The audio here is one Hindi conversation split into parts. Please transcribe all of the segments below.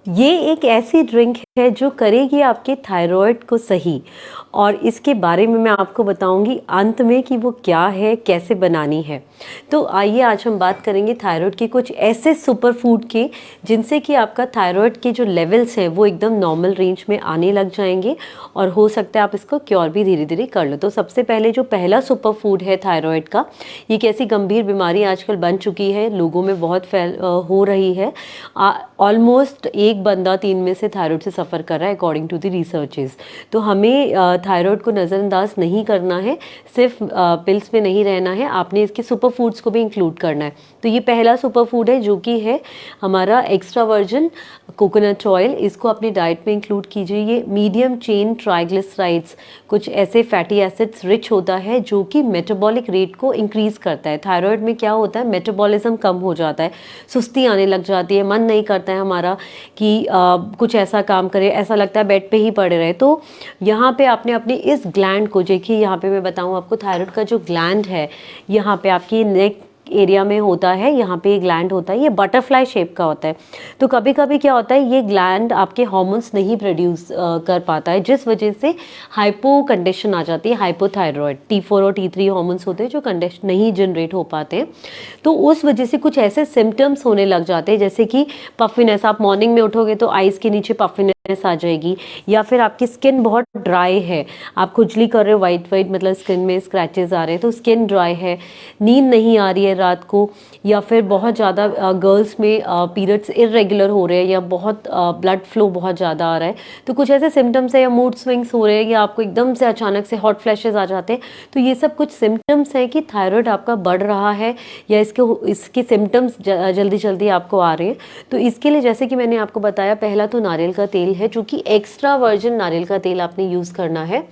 ये एक ऐसी ड्रिंक है जो करेगी आपके थायराइड को सही, और इसके बारे में मैं आपको बताऊंगी अंत में कि वो क्या है, कैसे बनानी है। तो आइए आज हम बात करेंगे थायराइड के कुछ ऐसे सुपर फूड के जिनसे कि आपका थायराइड के जो लेवल्स हैं वो एकदम नॉर्मल रेंज में आने लग जाएंगे, और हो सकता है आप इसको क्योर भी धीरे धीरे कर लो। तो सबसे पहले जो पहला सुपर फूड है थायराइड का, ये कैसी गंभीर बीमारी आजकल बन चुकी है, लोगों में बहुत हो रही है। ऑलमोस्ट एक बंदा 3 में से थायराइड से सफ़र कर रहा है अकॉर्डिंग टू द रिसर्चेस। तो हमें थायराइड को नज़रअंदाज नहीं करना है, सिर्फ पिल्स में नहीं रहना है, आपने इसके सुपर फूड्स को भी इंक्लूड करना है। तो ये पहला सुपर फूड है जो कि है हमारा एक्स्ट्रा वर्जिन कोकोनट ऑयल। इसको अपनी डाइट में इंक्लूड कीजिए। ये मीडियम चेन ट्राइग्लिसराइड्स, कुछ ऐसे फैटी एसिड्स रिच होता है जो कि मेटाबॉलिक रेट को इंक्रीज़ करता है। थायराइड में क्या होता है, मेटाबॉलिज्म कम हो जाता है, सुस्ती आने लग जाती है, मन नहीं करता है हमारा कि कुछ ऐसा काम करे, ऐसा लगता है बेड पे ही पड़े रहे। तो यहाँ पे आपने अपनी इस ग्लैंड को, देखिए यहाँ पे मैं बताऊँ आपको, थायराइड का जो ग्लैंड है यहाँ पे आपकी नेक एरिया में होता है, यहाँ पे ये ग्लैंड होता है, ये बटरफ्लाई शेप का होता है। तो कभी कभी क्या होता है, ये ग्लैंड आपके हार्मोन्स नहीं प्रोड्यूस कर पाता है, जिस वजह से हाइपो कंडीशन आ जाती है, हाइपोथायरॉयड। T4 और T3 हार्मोन्स होते हैं जो कंडीशन नहीं जनरेट हो पाते हैं। तो उस वजह से कुछ ऐसे सिम्टम्स होने लग जाते हैं, जैसे कि पफिनेस। आप मॉर्निंग में उठोगे तो आइज़ के नीचे पफिनेस आ जाएगी, या फिर आपकी स्किन बहुत ड्राई है, आप खुजली कर रहे हो, वाइट वाइट मतलब स्किन में स्क्रैचेस आ रहे हैं, तो स्किन ड्राई है, नींद नहीं आ रही है रात को, या फिर बहुत ज़्यादा गर्ल्स में पीरियड्स इरेगुलर हो रहे हैं, या बहुत ब्लड फ्लो बहुत ज़्यादा आ रहा है। तो कुछ ऐसे सिम्टम्स है, या मूड स्विंग्स हो रहे हैं, या आपको एकदम से अचानक से हॉट फ्लैशेस आ जाते हैं। तो ये सब कुछ सिम्टम्स हैं कि थायराइड आपका बढ़ रहा है, या इसके सिम्टम्स जल्दी जल्दी आपको आ रहे हैं। तो इसके लिए जैसे कि मैंने आपको बताया, पहला तो नारियल का तेल है, जो कि एक्स्ट्रा वर्जिन नारियल का तेल आपने यूज़ करना है।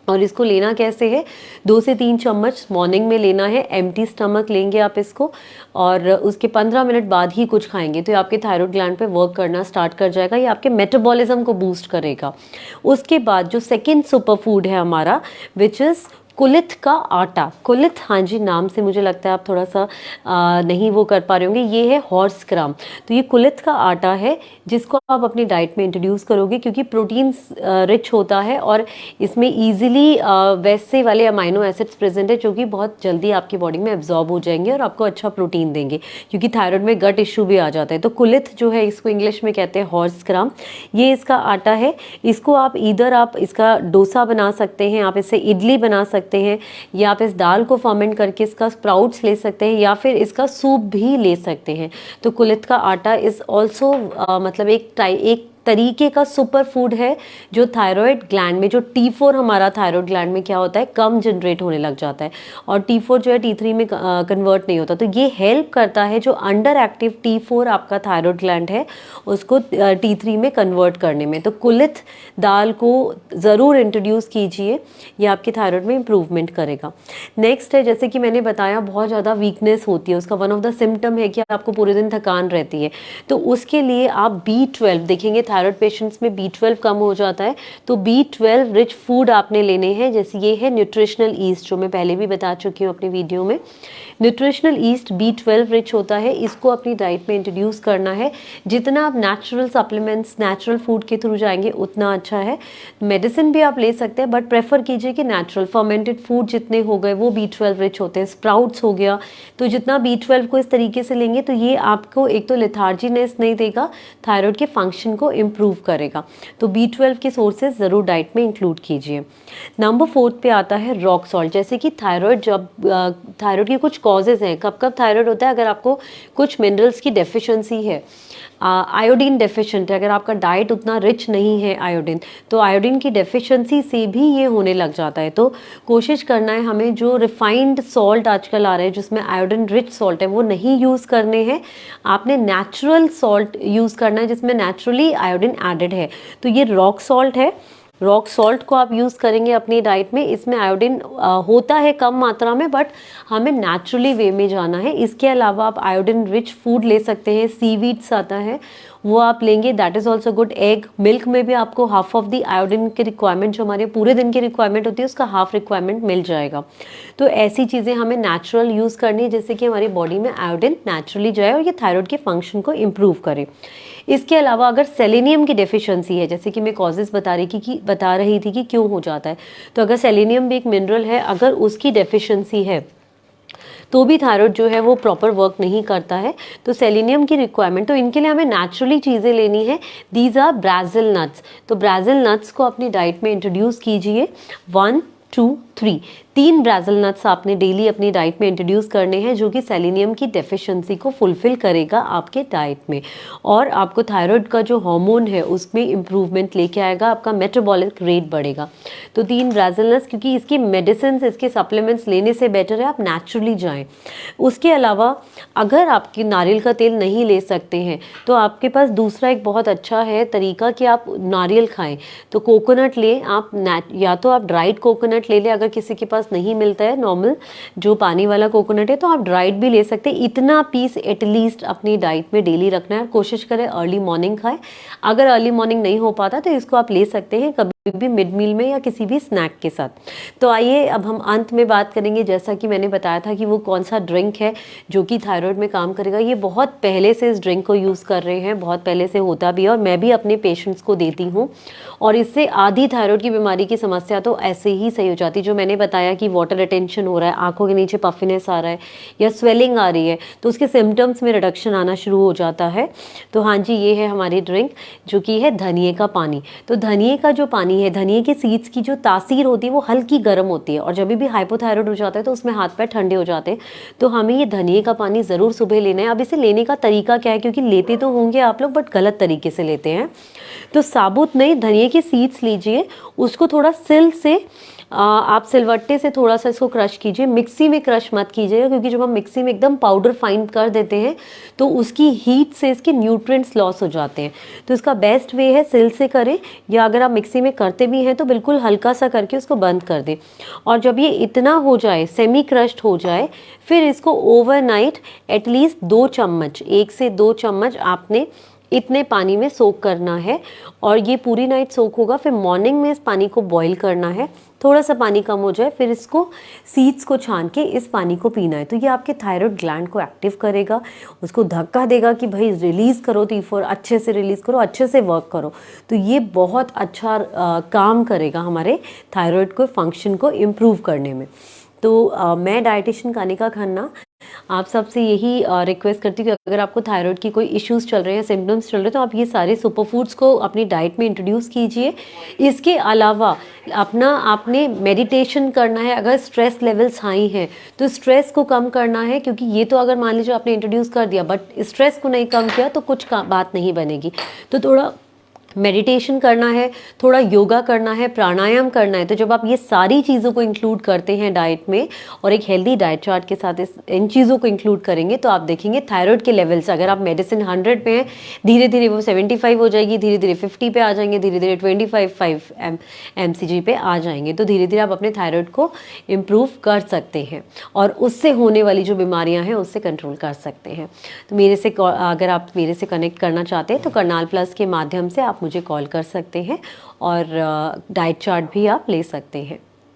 और इसको लेना कैसे है, 2 से 3 चम्मच मॉर्निंग में लेना है, एम्प्टी स्टमक लेंगे आप इसको, और उसके 15 मिनट बाद ही कुछ खाएंगे तो ये आपके थायराइड ग्लैंड पे वर्क करना स्टार्ट कर जाएगा, ये आपके मेटाबॉलिज्म को बूस्ट करेगा। उसके बाद जो सेकेंड सुपर फूड है हमारा, विच इज़ कुलिथ का आटा। कुलिथ, हाँ जी, नाम से मुझे लगता है आप थोड़ा सा नहीं वो कर पा रहे होंगे, ये है हॉर्स ग्राम। तो ये कुलिथ का आटा है जिसको आप अपनी डाइट में इंट्रोड्यूस करोगे, क्योंकि प्रोटीन्स रिच होता है, और इसमें ईजिली वैसे वाले अमाइनो एसिड्स प्रेजेंट है जो कि बहुत जल्दी आपकी बॉडी में एब्जॉर्ब हो जाएंगे और आपको अच्छा प्रोटीन देंगे, क्योंकि थायराइड में गट इशू भी आ जाता है। तो कुलिथ जो है, इसको इंग्लिश में कहते हैं हॉर्स ग्राम, ये इसका आटा है। इसको आप आप इसका डोसा बना सकते हैं, आप इससे इडली बना सकते हैं, या आप इस दाल को फर्मेंट करके इसका स्प्राउट्स ले सकते हैं, या फिर इसका सूप भी ले सकते हैं। तो कुलिथ का आटा इज ऑल्सो मतलब एक तरीके का सुपर फूड है जो थायराइड ग्लैंड में, जो T4 हमारा थायराइड ग्लैंड में क्या होता है, कम जनरेट होने लग जाता है, और T4 जो है T3 में कन्वर्ट नहीं होता। तो ये हेल्प करता है जो अंडर एक्टिव T4 आपका थायराइड ग्लैंड है उसको T3 में कन्वर्ट करने में। तो कुलिथ दाल को ज़रूर इंट्रोड्यूस कीजिए, ये आपके थायराइड में इंप्रूवमेंट करेगा। नेक्स्ट है, जैसे कि मैंने बताया, बहुत ज़्यादा वीकनेस होती है, उसका वन ऑफ द सिम्टम है कि आपको पूरे दिन थकान रहती है। तो उसके लिए आप B12 देखेंगे, थायराइड पेशेंट्स में B12 कम हो जाता है, तो B12 रिच फूड आपने लेने हैं। जैसे ये है न्यूट्रिशनल ईस्ट, जो मैं पहले भी बता चुकी हूँ अपनी वीडियो में। न्यूट्रिशनल ईस्ट B12 रिच होता है, इसको अपनी डाइट में इंट्रोड्यूस करना है। जितना आप नेचुरल सप्लीमेंट्स, नेचुरल फूड के थ्रू जाएंगे उतना अच्छा है। मेडिसिन भी आप ले सकते हैं, बट प्रेफर कीजिए कि नेचुरल फर्मेंटेड फूड जितने हो गए वो B12 रिच होते हैं। स्प्राउट्स हो गया, तो जितना B12 को इस तरीके से लेंगे तो ये आपको एक तो लेथार्जीनेस नहीं देगा, थायराइड के फंक्शन को इम्प्रूव करेगा। तो B12 के सोर्सेज ज़रूर डाइट में इंक्लूड कीजिए। नंबर 4 पे आता है रॉक सॉल्ट। जैसे कि थायराइड, जब थायराइड के कुछ कॉजेज़ हैं, कब कब थायराइड होता है, अगर आपको कुछ मिनरल्स की डेफिशिएंसी है, आयोडीन डेफिशिएंट है, अगर आपका डाइट उतना रिच नहीं है आयोडीन, तो आयोडीन की डेफिशिएंसी से भी ये होने लग जाता है। तो कोशिश करना है हमें, जो रिफाइंड सॉल्ट आजकल आ रहे हैं जिसमें आयोडीन रिच सॉल्ट है, वो नहीं यूज़ करने हैं। आपने नेचुरल सॉल्ट यूज़ करना है जिसमें नेचुरली आयोडीन एडेड है। तो ये रॉक सॉल्ट है, रॉक सॉल्ट को आप यूज़ करेंगे अपनी डाइट में। इसमें आयोडीन होता है कम मात्रा में, बट हमें नेचुरली वे में जाना है। इसके अलावा आप आयोडीन रिच फूड ले सकते हैं, सीवीड्स आता है वो आप लेंगे, that is also good. Egg, milk में भी आपको हाफ ऑफ द आयोडीन की रिक्वायरमेंट जो हमारे पूरे दिन की रिक्वायरमेंट होती है उसका हाफ रिक्वायरमेंट मिल जाएगा। तो ऐसी चीज़ें हमें नेचुरल यूज़ करनी है जिससे कि हमारी बॉडी में आयोडीन नेचुरली जाए और ये थायराइड के फंक्शन को इम्प्रूव करे। इसके अलावा अगर सेलेनियम की डेफिशिएंसी है, जैसे कि मैं कॉजेज़ बता रही थी कि क्यों हो जाता है, तो अगर सेलेनियम भी एक मिनरल है, अगर उसकी डेफिशिएंसी है तो भी थायराइड जो है वो प्रॉपर वर्क नहीं करता है। तो सेलेनियम की रिक्वायरमेंट, तो इनके लिए हमें नेचुरली चीज़ें लेनी है। These are Brazil nuts. तो ब्राज़िल नट्स को अपनी डाइट में इंट्रोड्यूस कीजिए। 1 2 3 3 ब्राज़िल नट्स आपने डेली अपनी डाइट में इंट्रोड्यूस करने हैं जो कि सेलेनियम की डेफिशिएंसी को फुलफिल करेगा आपके डाइट में, और आपको थायराइड का जो हार्मोन है उसमें इम्प्रूवमेंट लेके आएगा, आपका मेटाबॉलिक रेट बढ़ेगा। तो 3 ब्राज़िल नट्स, क्योंकि इसकी मेडिसिन, इसके सप्लीमेंट्स लेने से बेटर है आप नेचुरली जाएं। उसके अलावा अगर आपके नारियल का तेल नहीं ले सकते हैं तो आपके पास दूसरा एक बहुत अच्छा है तरीका कि आप नारियल खाएं। तो कोकोनट लें आप, या तो आप ड्राइड कोकोनट ले लें, अगर किसी के पास नहीं मिलता है नॉर्मल जो पानी वाला कोकोनट है तो आप ड्राइड भी ले सकते हैं। इतना पीस एटलीस्ट अपनी डाइट में डेली रखना है। कोशिश करें अर्ली मॉर्निंग खाएं। अगर अर्ली मॉर्निंग नहीं हो पाता तो इसको आप ले सकते हैं कभी भी मिड मील में या किसी भी स्नैक के साथ। तो आइए अब हम अंत में बात करेंगे, जैसा कि मैंने बताया था कि वो कौन सा ड्रिंक है जो कि थायराइड में काम करेगा। ये बहुत पहले से इस ड्रिंक को यूज़ कर रहे हैं, बहुत पहले से होता भी है और मैं भी अपने पेशेंट्स को देती हूँ, और इससे आधी थायराइड की बीमारी की समस्या तो ऐसे ही सही हो जाती। जो मैंने बताया कि वाटर रिटेंशन हो रहा है, आंखों के नीचे पफिनेस आ रहा है या स्वेलिंग आ रही है, तो उसके सिम्टम्स में रिडक्शन आना शुरू हो जाता है। तो हाँ जी, ये है हमारी ड्रिंक जो कि है धनिए का पानी। तो धनिए का जो पानी है, धनिए के सीड्स की जो तासीर होती है वो हल्की गर्म होती है, और जब भी हाइपोथायराइड हो जाता है तो उसमें हाथ पैर ठंडे हो जाते हैं। तो हमें ये धनिए का पानी ज़रूर सुबह लेना है। अब इसे लेने का तरीका क्या है, क्योंकि लेते तो होंगे आप लोग बट गलत तरीके से लेते हैं। तो साबुत नहीं, धनिए की सीड्स लीजिए, उसको थोड़ा सिल से आप सिलवट्टे से थोड़ा सा इसको क्रश कीजिए। मिक्सी में क्रश मत कीजिएगा, क्योंकि जब हम मिक्सी में एकदम पाउडर फाइन कर देते हैं तो उसकी हीट से इसके न्यूट्रिएंट्स लॉस हो जाते हैं। तो इसका बेस्ट वे है सिल से करें, या अगर आप मिक्सी में करते भी हैं तो बिल्कुल हल्का सा करके उसको बंद कर दें। और जब ये इतना हो जाए, सेमी क्रश्ड हो जाए, फिर इसको ओवरनाइट एटलीस्ट 2 चम्मच, 1 से 2 चम्मच आपने इतने पानी में सोक करना है, और ये पूरी नाइट सोक होगा। फिर मॉर्निंग में इस पानी को बॉईल करना है, थोड़ा सा पानी कम हो जाए, फिर इसको सीड्स को छान के इस पानी को पीना है। तो ये आपके थायराइड ग्लैंड को एक्टिव करेगा, उसको धक्का देगा कि भाई रिलीज़ करो, T4 अच्छे से रिलीज़ करो, अच्छे से वर्क करो। तो ये बहुत अच्छा काम करेगा हमारे थायराइड को फंक्शन को इम्प्रूव करने में। तो मैं डाइटिशियन कानिका खन्ना आप सबसे यही रिक्वेस्ट करती हूँ कि अगर आपको थायराइड की कोई इश्यूज चल रहे हैं, सिम्टम्स चल रहे हैं, तो आप ये सारे सुपर फूड्स को अपनी डाइट में इंट्रोड्यूस कीजिए। इसके अलावा आपने मेडिटेशन करना है। अगर स्ट्रेस लेवल्स हाई हैं तो स्ट्रेस को कम करना है, क्योंकि ये तो अगर मान लीजिए आपने इंट्रोड्यूस कर दिया बट स्ट्रेस को नहीं कम किया तो कुछ बात नहीं बनेगी। तो थोड़ा मेडिटेशन करना है, थोड़ा योगा करना है, प्राणायाम करना है। तो जब आप ये सारी चीज़ों को इंक्लूड करते हैं डाइट में और एक हेल्दी डाइट चार्ट के साथ इन चीज़ों को इंक्लूड करेंगे तो आप देखेंगे थायराइड के लेवल्स, अगर आप मेडिसिन 100 पे हैं, धीरे धीरे वो 75 हो जाएगी, धीरे धीरे 50 पे आ जाएंगे, धीरे धीरे 25 mcg पे आ जाएंगे। तो धीरे धीरे आप अपने थायराइड को इम्प्रूव कर सकते हैं और उससे होने वाली जो बीमारियाँ हैं उससे कंट्रोल कर सकते हैं। तो अगर आप मेरे से कनेक्ट करना चाहते हैं तो करनाल प्लस के माध्यम से आप मुझे कॉल कर सकते हैं और डाइट चार्ट भी आप ले सकते हैं।